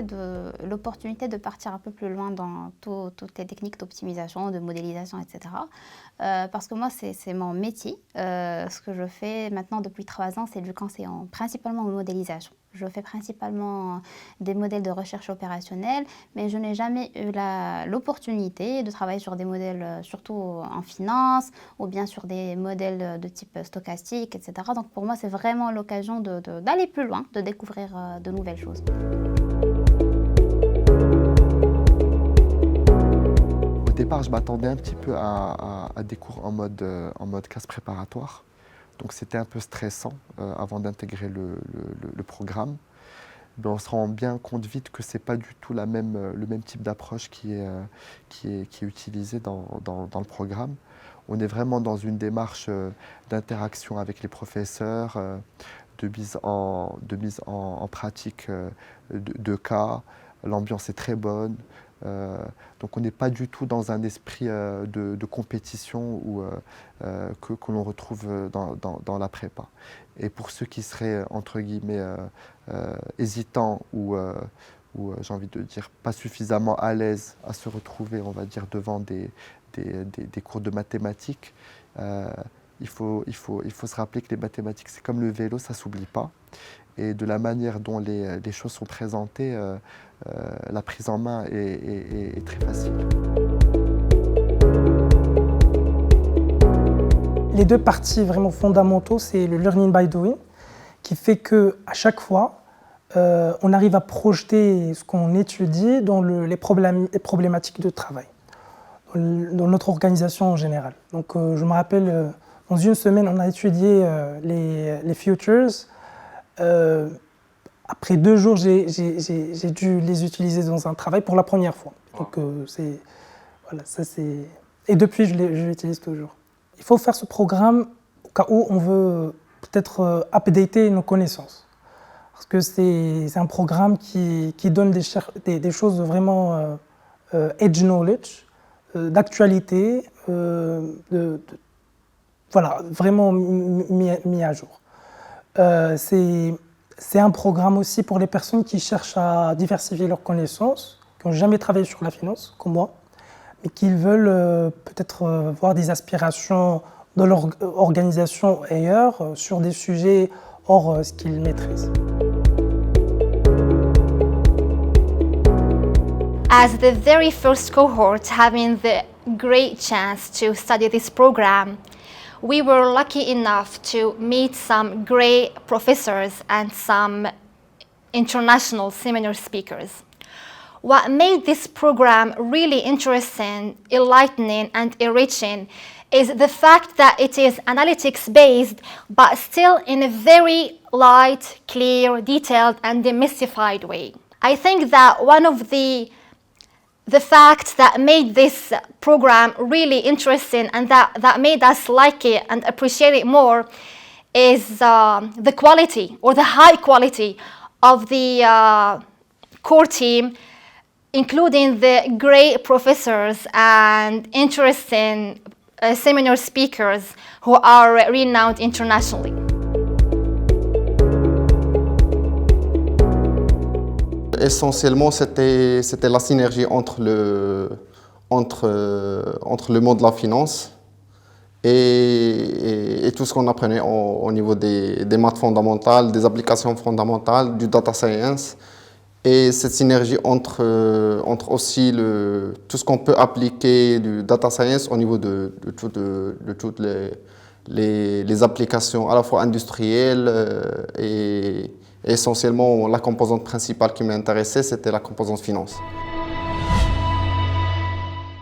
fait l'opportunité de partir un peu plus loin dans toutes les techniques d'optimisation, de modélisation, etc. Parce que moi, c'est mon métier. Ce que je fais maintenant depuis 3 ans, c'est du conseil principalement en modélisation. Je fais principalement des modèles de recherche opérationnelle, mais je n'ai jamais eu l'opportunité de travailler sur des modèles, surtout en finance, ou bien sur des modèles de type stochastique, etc. Donc pour moi, c'est vraiment l'occasion d'aller plus loin, de découvrir de nouvelles choses. Au départ, je m'attendais un petit peu à des cours en mode classe préparatoire. Donc c'était un peu stressant avant d'intégrer le programme. Mais on se rend bien compte vite que ce n'est pas du tout le même type d'approche qui est utilisé dans le programme. On est vraiment dans une démarche d'interaction avec les professeurs, de mise en pratique de cas. L'ambiance est très bonne. Donc on n'est pas du tout dans un esprit de compétition que l'on retrouve dans la prépa. Et pour ceux qui seraient, entre guillemets, hésitants ou j'ai envie de dire, pas suffisamment à l'aise à se retrouver, on va dire, devant des cours de mathématiques, il faut se rappeler que les mathématiques, c'est comme le vélo, ça ne s'oublie pas. Et de la manière dont les choses sont présentées, la prise en main est très facile. Les deux parties vraiment fondamentaux, c'est le learning by doing, qui fait qu'à chaque fois, on arrive à projeter ce qu'on étudie dans les problématiques de travail, dans notre organisation en général. Donc je me rappelle, dans une semaine, on a étudié les futures. Après 2 jours, j'ai dû les utiliser dans un travail pour la première fois. Donc, voilà, ça c'est... Et depuis, je l'utilise toujours. Il faut faire ce programme au cas où on veut peut-être updater nos connaissances. Parce que c'est un programme qui donne des choses vraiment edge knowledge, d'actualité, voilà, vraiment mis à jour. C'est un programme aussi pour les personnes qui cherchent à diversifier leurs connaissances, qui n'ont jamais travaillé sur la finance, comme moi, mais qui veulent peut-être voir des aspirations dans leur organisation ailleurs, sur des sujets hors ce qu'ils maîtrisent. As the very first cohort having the great chance to study this program, we were lucky enough to meet some great professors and some international seminar speakers. What made this program really interesting, enlightening, and enriching is the fact that it is analytics-based, but still in a very light, clear, detailed, and demystified way. I think that one of the fact that made this program really interesting and that made us like it and appreciate it more is the quality or the high quality of the core team, including the great professors and interesting seminar speakers who are renowned internationally. Essentiellement, c'était la synergie entre le monde de la finance et tout ce qu'on apprenait au niveau des maths fondamentales, des applications fondamentales, du data science. Et cette synergie entre aussi tout ce qu'on peut appliquer du data science au niveau de toutes les applications à la fois industrielles et essentiellement la composante principale qui m'intéressait, c'était la composante finance.